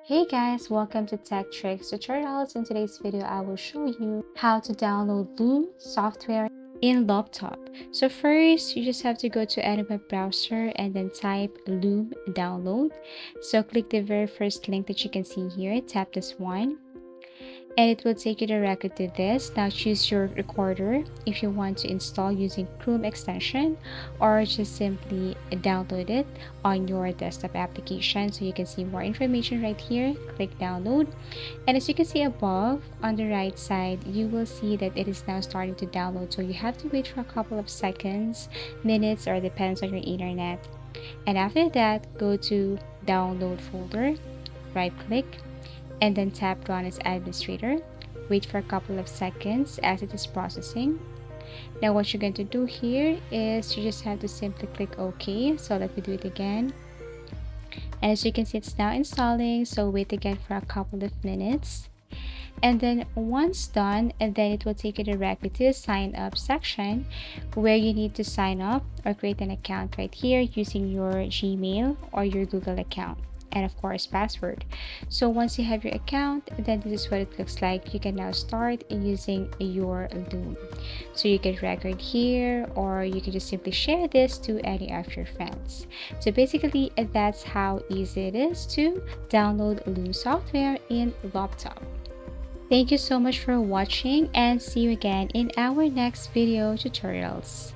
Hey guys, welcome to Tech Tricks Tutorials. In today's video, I will show you how to download Loom software in laptop. So first, you just have to go to any web browser and then type Loom download. So click the very first link that you can see here, tap this one, and it will take you directly to this. Now choose your recorder if you want to install using Chrome extension or just simply download it on your desktop application. So you can see more information right here. Click download, and as you can see above on the right side, you will see that it is now starting to download. So you have to wait for a couple of seconds, minutes, or depends on your internet. And after that, go to download folder, right click, and then tap Run as Administrator. Wait for a couple of seconds as it is processing. Now what you're going to do here is you just have to simply click OK. So let me do it again. And as you can see, it's now installing. So wait again for a couple of minutes. And then once done, and then it will take you directly to the sign up section where you need to sign up or create an account right here using your Gmail or your Google account, and of course password. So once you have your account, then this is what it looks like. You can now start using your Loom. So you can record here, or you can just simply share this to any of your friends. So basically, that's how easy it is to download Loom software in laptop. Thank you so much for watching, and see you again in our next video tutorials.